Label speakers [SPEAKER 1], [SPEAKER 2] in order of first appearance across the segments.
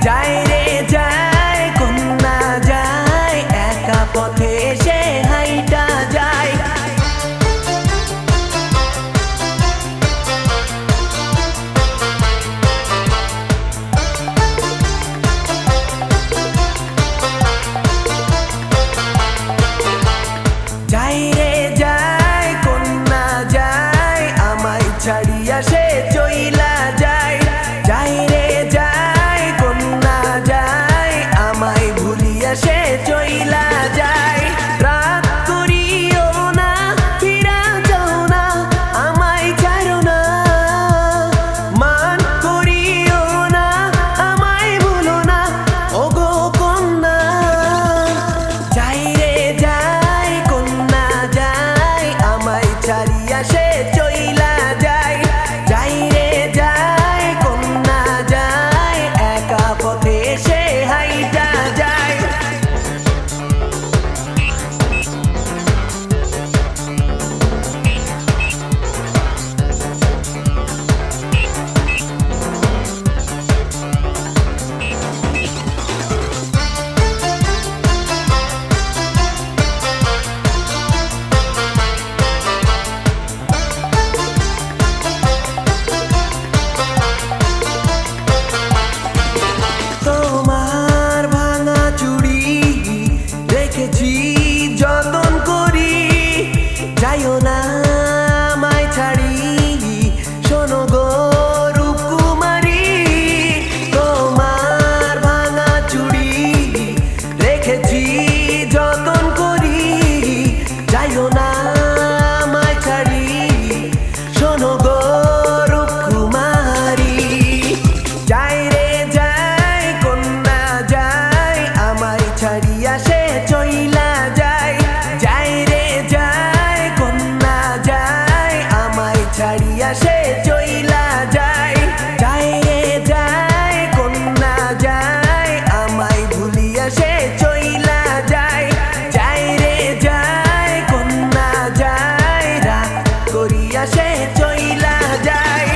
[SPEAKER 1] যায় রে যায় কন্যা যায় একা পথে সে হাইটা যায় যায় রে যায় কন্যা যায় আমায় ছাড়িয়া সে চইলা যায় যায় রে যায় কন্যা যায় আমায় ভুলিয়া সে চইলা যায় রাত করিও না ফিরা যাও না আমায় ছাড়ো না মান করিও না আমায় ভুলো না ওগো কন্যা যায় রে যায় কন্যা যায় আমায় ছাড়িয়া সে চইলা যায় যায় রে যায় কন্যা যায় একা পথে সে হাইটা যায় তোমার ভাঙা চুড়ি রেখেছি যতন করি যাইও না আমায় ছাড়ি শোনো গো রূপকুমারী তোমার ভাঙা চুড়ি রেখেছি যতন করি যাইও না আমায় ছাড়ি শোনো গো রূপকুমারী যায় রে যায় কন্যা যায় আমায় ছাড়িয়া সে চইলা যায় যায় রে যায় কন্যা যায় আমায় ছাড়িয়া সে চইলা যায় যায় রে যায় কন্যা যায় আমায় ভুলিয়া সে চইলা যায় যায় রে যায় কন্যা যায় রাগ করিয়া সে চইলা যায়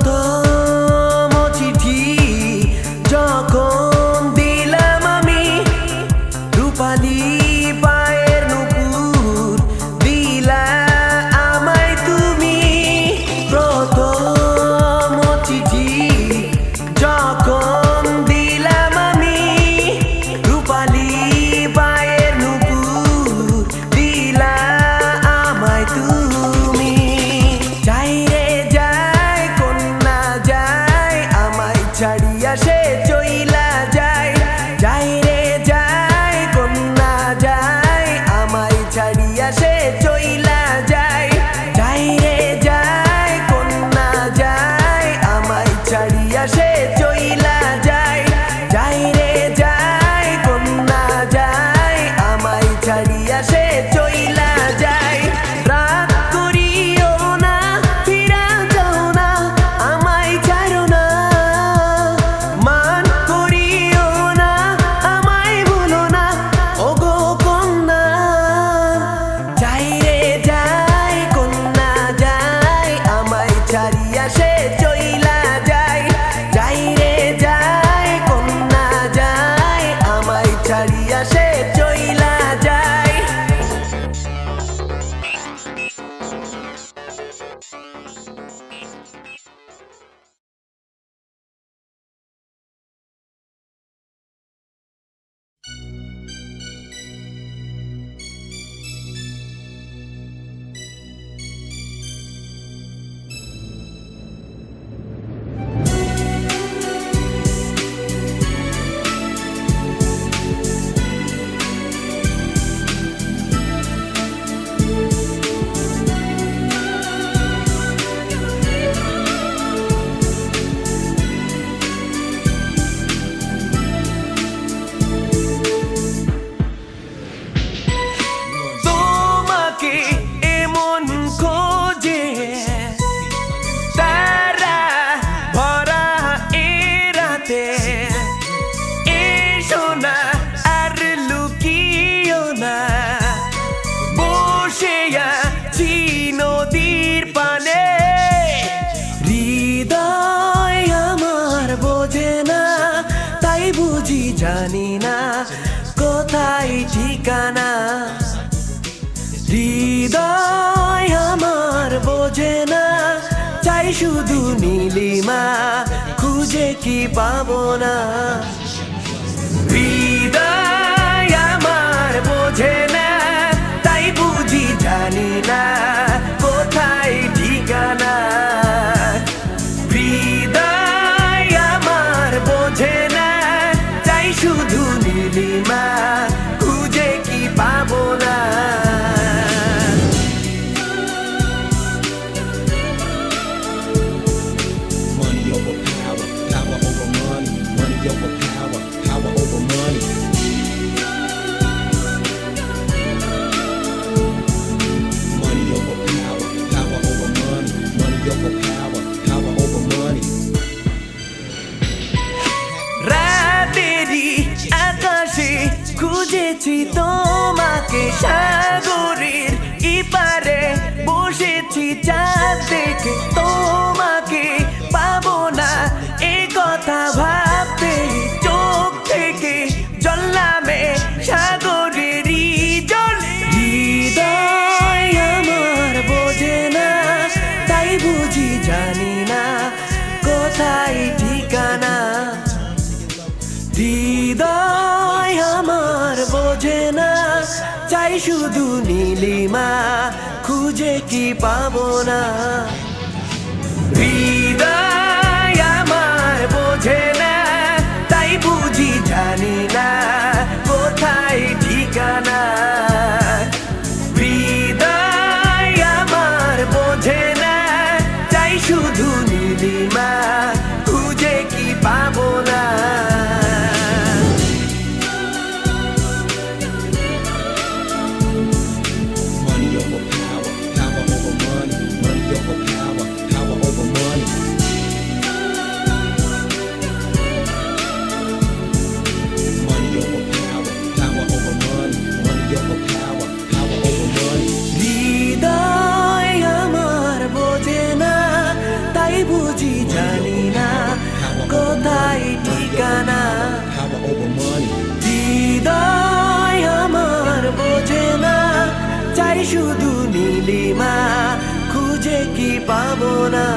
[SPEAKER 1] প্রথম চিঠি যখন দিলাম আমি রূপালী পায়ের নুপুর দিলা আমায় তুমি প্রথম চিঠি যখন দিলাম আমি রূপালী পায়ের নুপুর দিলা আমায় তুমি যায় রে যায় কন্যা যায় আমায় ছাড়িয়া সে চইলা যায় যায় রে যায় কন্যা যায় আমায় ছাড়িয়া সে চইলা যায় যায় রে যায় কন্যা যায় আমায় ছাড়িয়া সে চইলা যায় যায় রে যায় কন্যা যায় আমায় ছাড়িয়া সে চইলা যায় রাত করিও না ফিরা যাও না আমায় ছাড়ো না মান বুঝি জানি না কোথায় ঠিকানা হৃদয় আমার বোঝে না চাই শুধু নীলিমা খুঁজে কি পাবো না হৃদয় আমার বোঝে না তাই বুঝি জানি না কোথায় ঠিকানা হৃদয় আমার বোঝে না চাই শুধু নীলিমা খুঁজে কি পাবো না খুঁজেছি তোমাকে সাগরের ইপারে বসেছি চাঁদ দেখে তোমাকে পাবো না এ কথা ভাবতে চোখ থেকে জল নামে সাগরেরই জল হৃদয় আমার বোঝে না তাই বুঝি জানি না কোথায় ঠিকানা হৃদয় আমার বোঝে না চাই শুধু নীলিমা খুঁজে কি পাবো না হৃদয় আমার বোঝে না তাই বুঝি জানি না কোথায় ঠিকানা হৃদয় আমার বোঝে না চাই শুধু নীলিমা খুঁজে কি পাবো না বুঝি জানি না কোথায় ঠিকানা হৃদয় আমার বোঝে না চাই শুধু নীলিমা খুঁজে কি পাবো না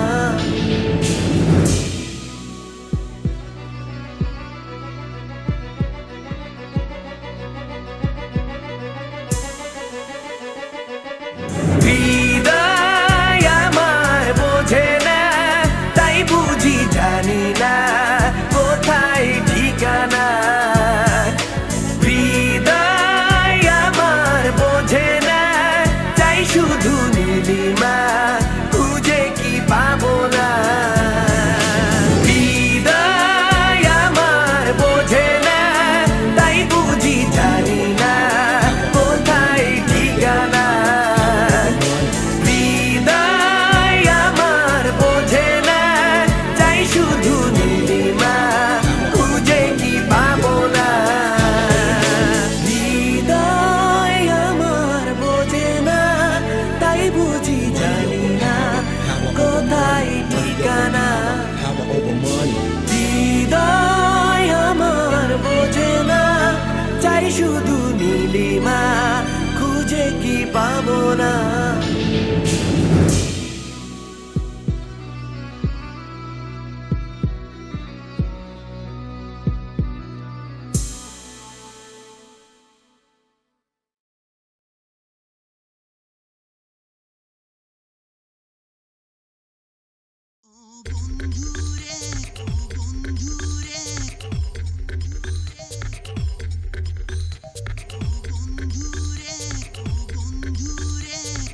[SPEAKER 1] জানি না কোথায় ঠিকানা হৃদয় আমার বোঝে না চাই শুধু নীলিমা খুঁজে কি পাবো না হৃদয় আমার বোঝে না তাই বুঝি জানি না কোথায় ঠিকানা হৃদয় আমার বোঝে না শুধু নীলিমা খুঁজে কি পাবো না হৃদয় আমার বোঝে না তাই বুঝি জানি না কোথায় ঠিকানা হৃদয় আমার বোঝে না চাই শুধু নীলিমা খুঁজে কি পাবো না
[SPEAKER 2] বন্ধুরে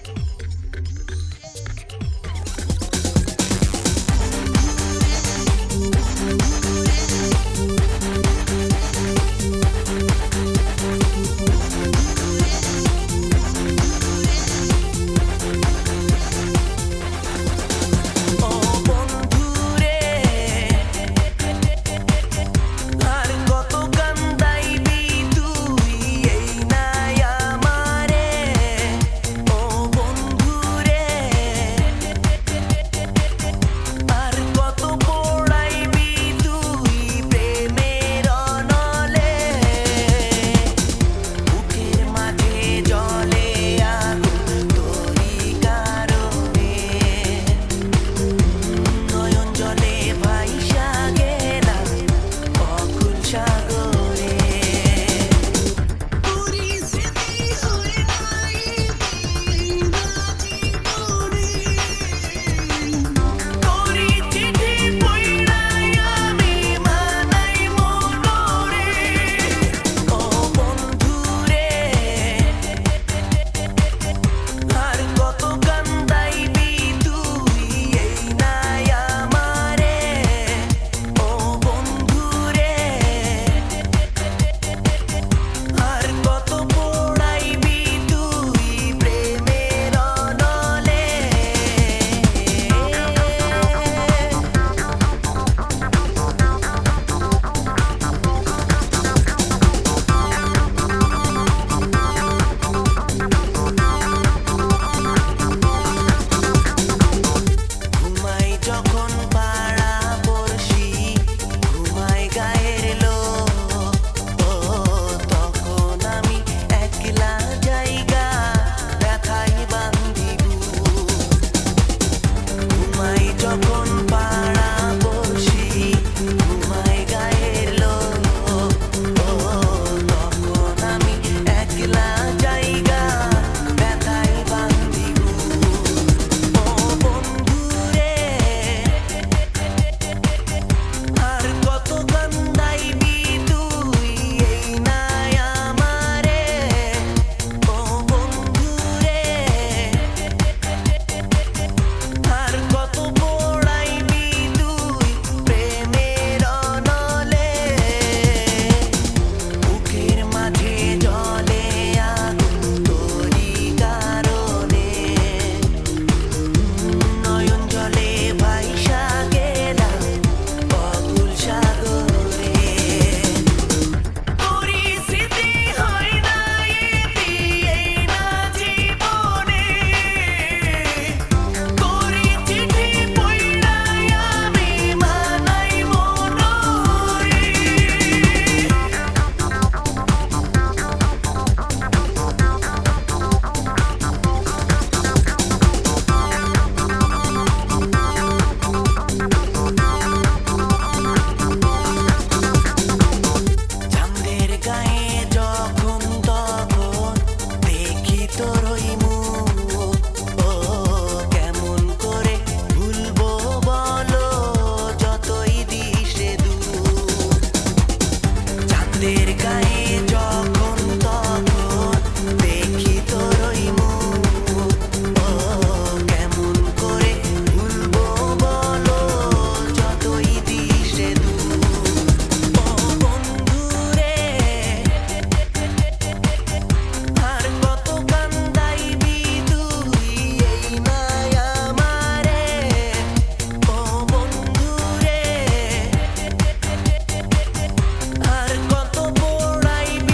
[SPEAKER 1] গায়ের লোক, ও তখন আমি একলা জায়গা ব্যথায় বান্ধিব। ঘুমাই যখন পাড়া বসি, ঘুমাই গায়ের লোক, ও তখন আমি একলা জায়গা ব্যথায় বান্ধিব। ও বন্ধুরে আর কত কান্দাইবি তুই এই নাই আমারে। ও বন্ধুরে আর কত পোড়াইবি তুই প্রেমের অনলে। বুকের মাঝে জ্বলে আগুন তোরি কারণে, নয়ন জলে ভাইসা গেলাম অকুল সাগরে। পরিস্থিতি হয় না এটি এই না জীবনে, তোরি চিঠি পইড়াই আমি মানাই মনরে। চাঁদের গায়ে যখন তখন দেখি তোর ওই মুখ, ও কেমন করে ভুলবো বলো যতই দিশে দূর। চাঁদের গায়ে যখন তখন দেখি তোর ওই মুখ, ও কেমন করে ভুলবো বলো যতই দিশে দূর। ও বন্ধুরে আর কত কান্দাইবি তুই এই নাই আমারে। ও বন্ধুরে আর কত পোড়াইবি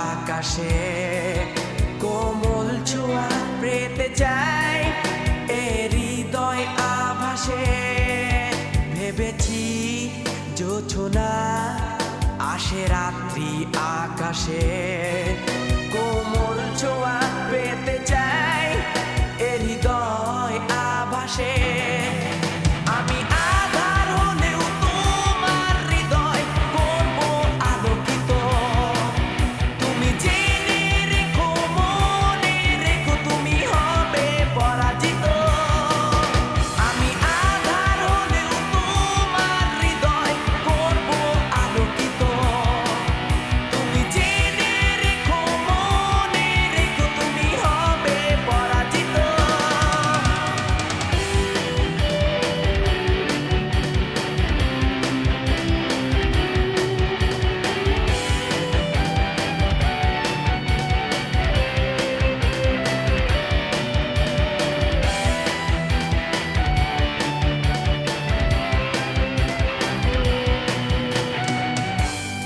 [SPEAKER 1] আকাশে কোমল ছোঁয়া পেতে চাই এ হৃদয় আভাসে ভেবেছি জোছনা আসে রাত্রি আকাশে কোমল ছোঁয়া পেতে চাই এ হৃদয় আভাসে আমি আধার হলেও তোমার হৃদয় করব আলোকিত তুমি জেনে রেখো মনে রেখো তুমি হবে পরাজিত আমি আধার হলেও তোমার হৃদয় করব আলোকিত তুমি জেনে রেখো মনে রেখো তুমি হবে পরাজিত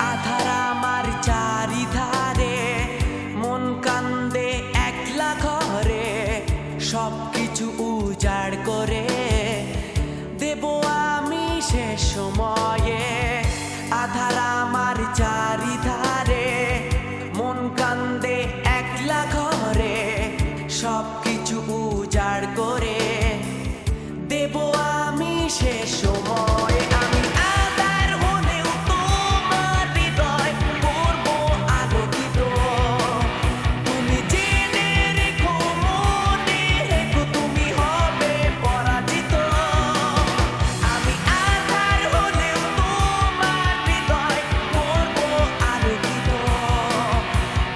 [SPEAKER 1] আধার আমার চারিধারে মন কান্দে একলা ঘরে সবকিছু উজাড় করে দেব আমি শেষ সময়ে আধার আমার চারিধারে মন কান্দে একলা ঘরে সবকিছু উজাড় করে দেব আমি শেষ সময়ে আমি আধার হলেও তোমার হৃদয় করব আলোকিত তুমি জেনে রেখো মনে রেখো তুমি হবে পরাজিত আমি আধার হলেও তোমার হৃদয় করব আলোকিত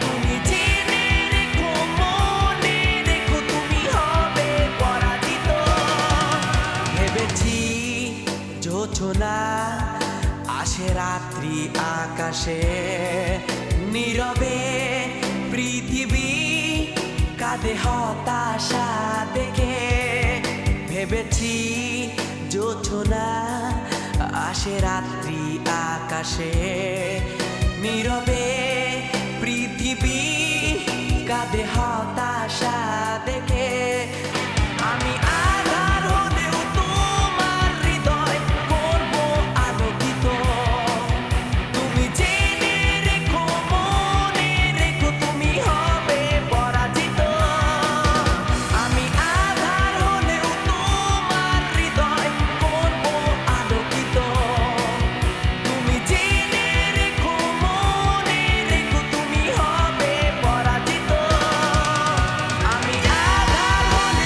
[SPEAKER 1] তুমি জেনে রেখো মনে রেখো তুমি হবে পরাজিত ভেবেছি জোছনা আসে রাত্রি আকাশে নীরবে পৃথিবী কাঁদে হতাশা দেখে ভেবেছি জোছনা আসে রাত্রি আকাশে নীরবে পৃথিবী কাঁদে হতাশা দেখে আমি আধার হলেও তোমার হৃদয় করব আলোকিত তুমি জেনে রেখো মনে রেখো তুমি হবে পরাজিত আমি আধার হলেও তোমার হৃদয় করব আলোকিত তুমি জেনে রেখো মনে রেখো তুমি হবে পরাজিত আমি আধার হলেও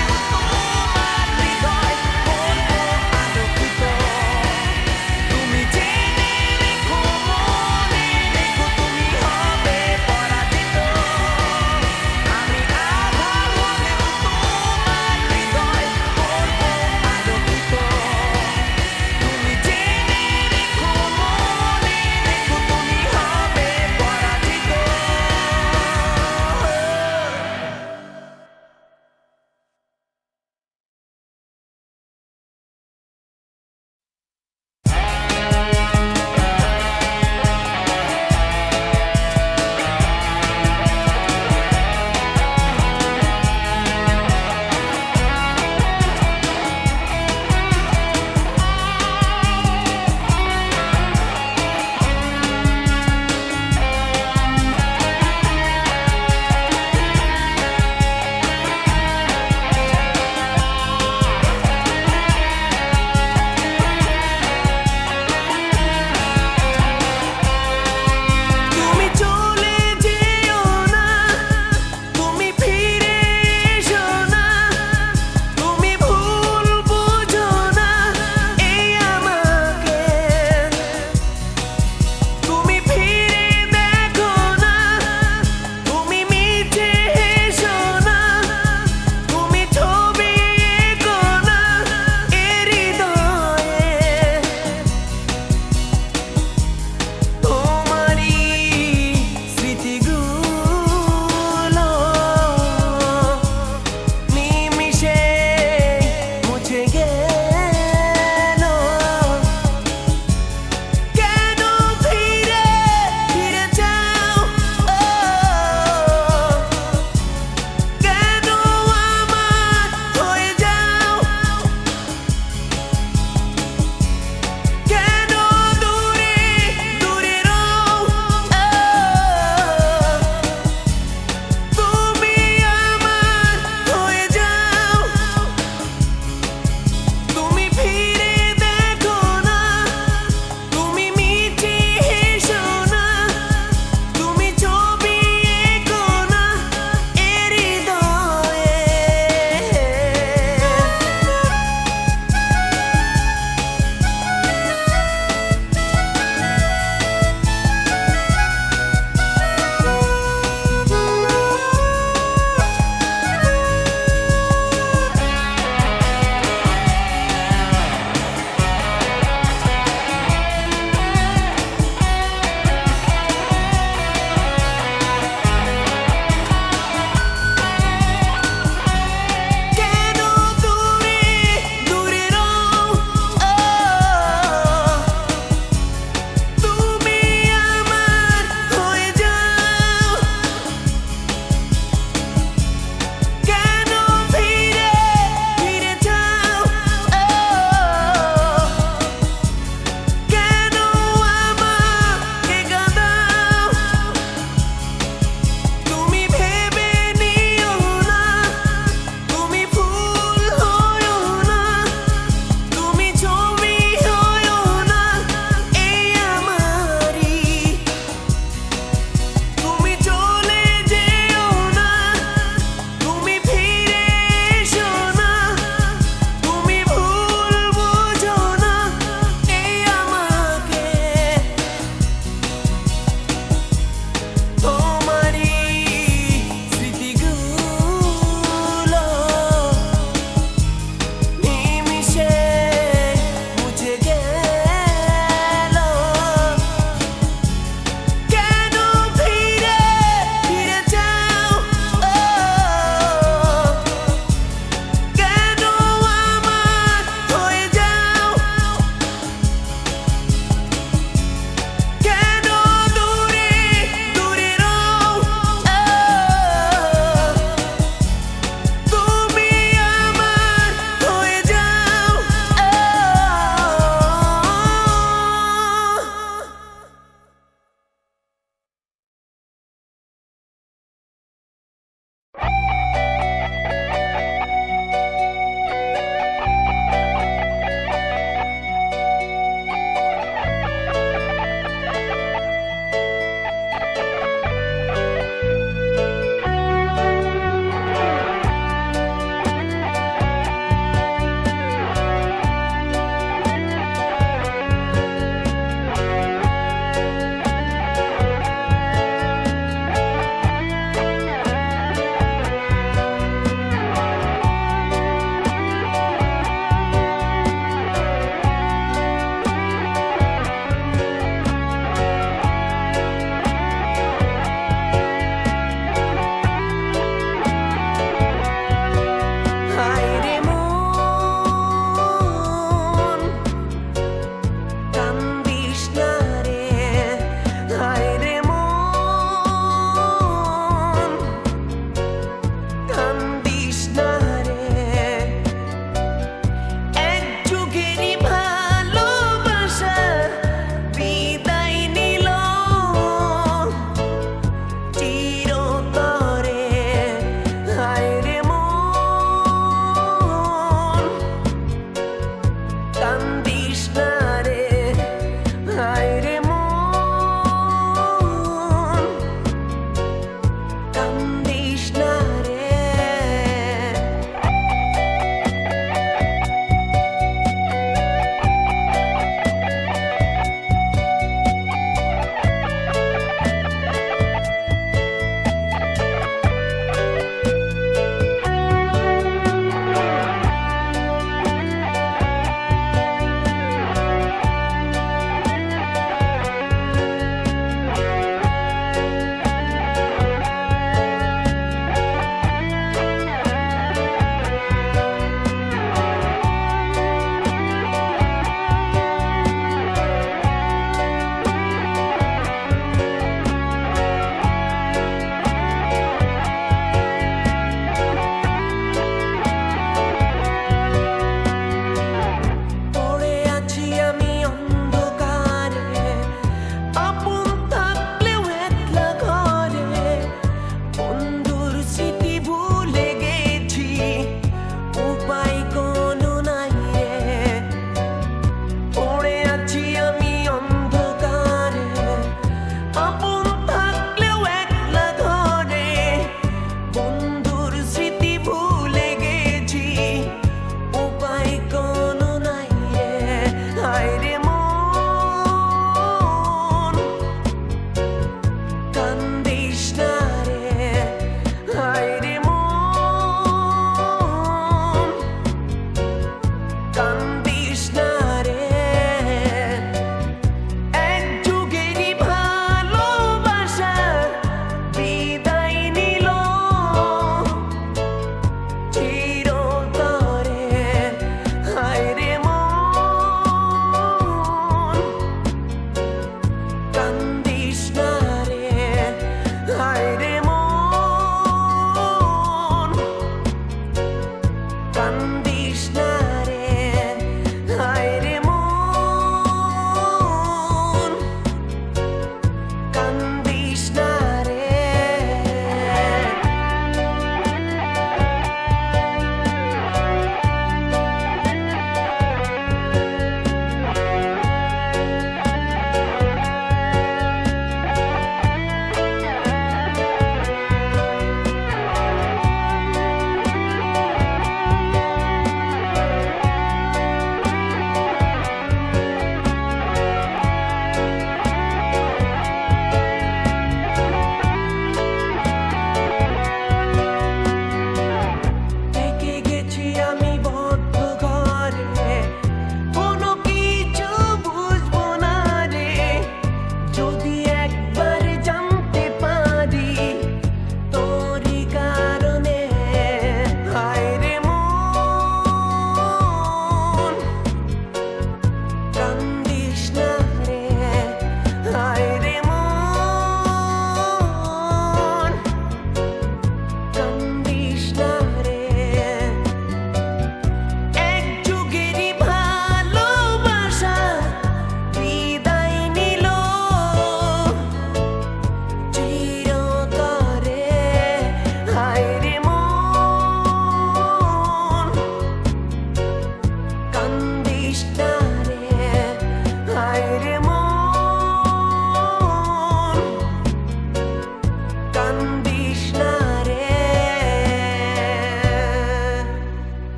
[SPEAKER 1] কান্দিস না রে।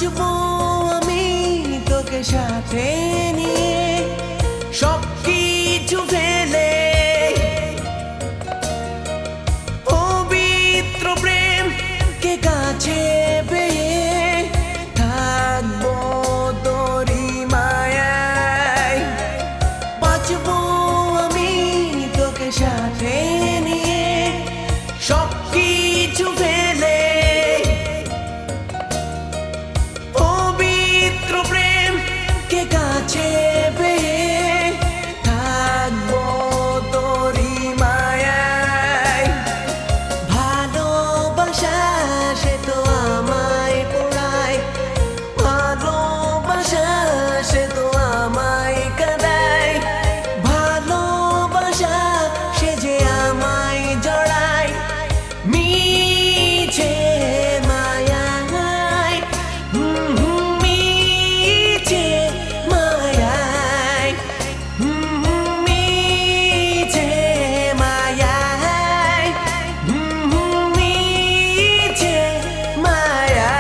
[SPEAKER 1] বাঁচবো আমি তোকে সাথে নিয়ে সব কিছু ফেলে পবিত্র প্রেম কে কাছে পেয়ে থাকবো তোরি মায়ায় বাঁচবো আমি তোকে সাথে নিয়ে সব কিছু ফেলে পবিত্র প্রেম কে কাছে পেয়ে থাকবো তোরি মায়ায় ভালোবাসা সে তো আমায় পোড়ায় ভালোবাসা সে তো আমায় কাঁদায় ভালোবাসা সে যে আমায় জড়ায় মিছে মায়ায় মিছে মায়ায় মিছে মায়ায় মিছে মায়ায়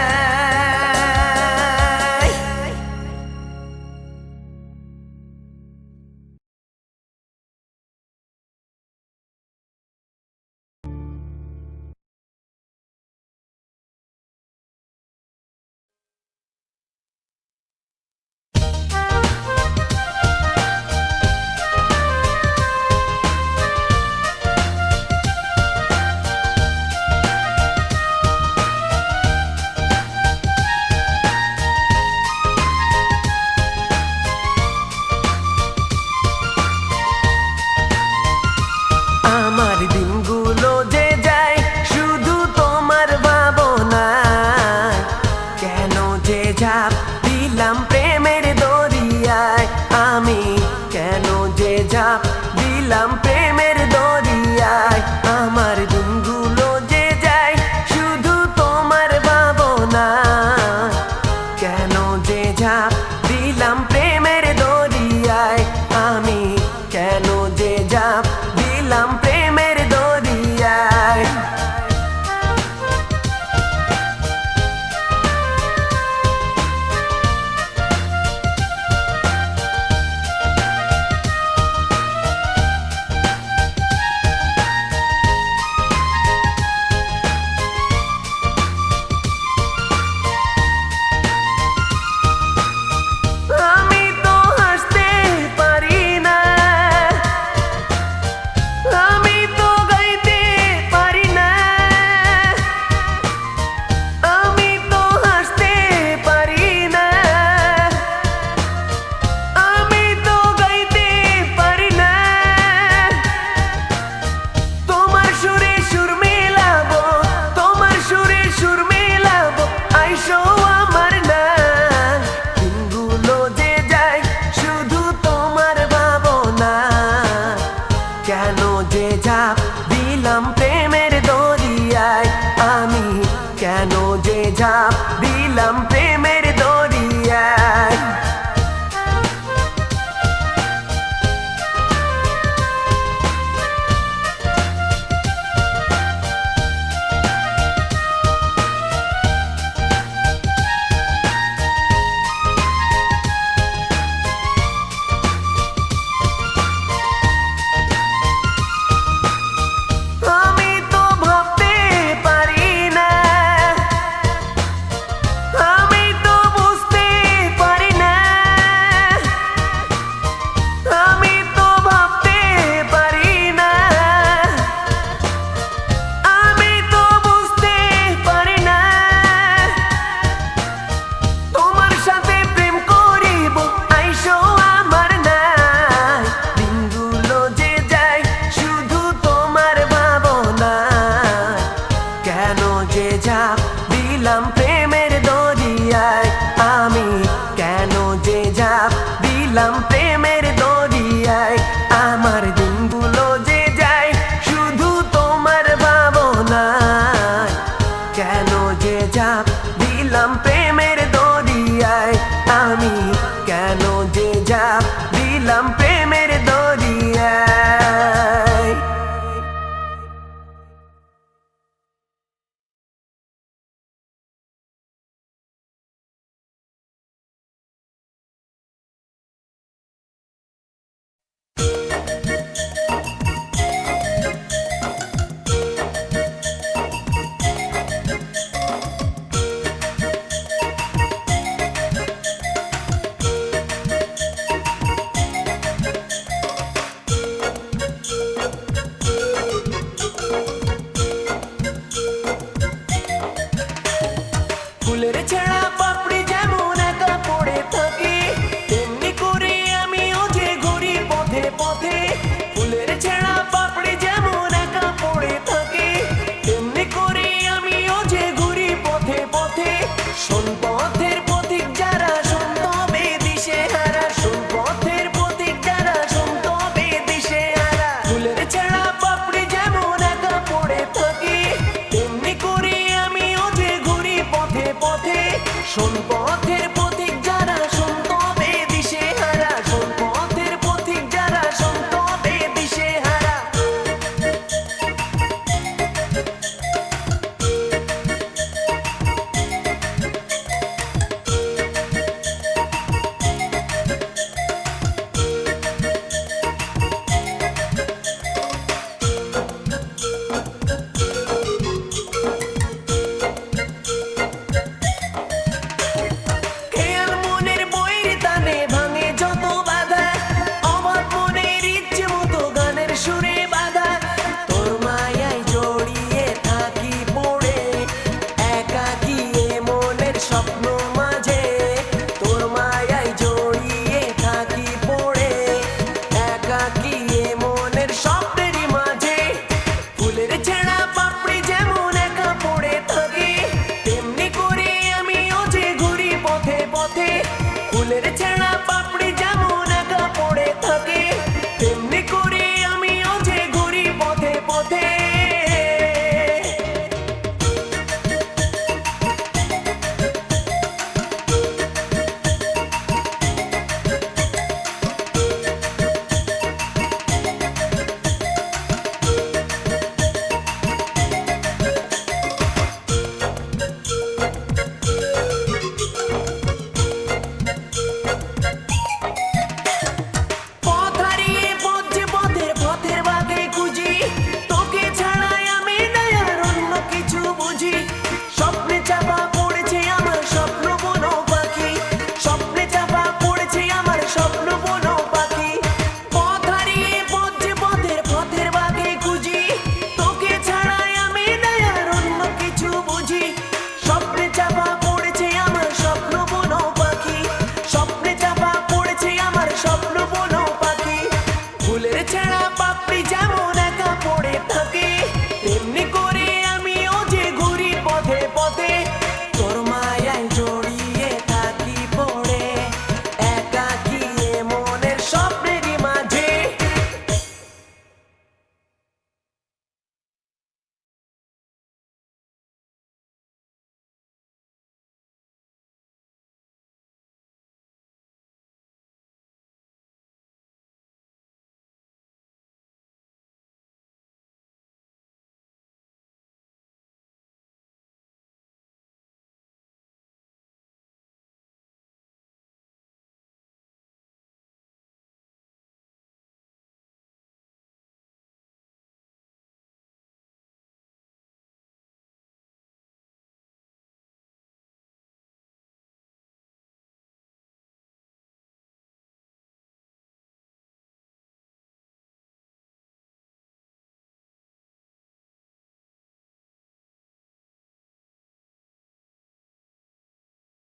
[SPEAKER 1] আমার দিনগুলো যে যায় শুধু তোমার ভাবনায় কেন যে ঝাঁপ দিলাম প্রেমের দরিয়ায় আমি কেন যে ঝাঁপ দিলাম প্রেমের দরিয়ায় আমার দিনগুলো যে যায় শুধু তোমার ভাবনায় কেন যে ঝাঁপ দিলাম প্রেমের দরিয়ায় আমি কেন যে ঝাঁপ দিলাম প্রেমের দরিয়ায় আমি তো হাসতে পারি না আমি তো গাইতে পারি না আমি তো হাসতে পারি না আমি তো গাইতে পারি না তোমার সুরে সুর মেলাবো তোমার সুরে সুর মেলাবো আইসো আমার না দিনগুলো যে যায় শুধু তোমার ভাবনা কেন যে ঝাঁপ দিলাম প্রেমের দরিয়ায় আমি কেন যে ঝাঁপ দিলাম প্রেমের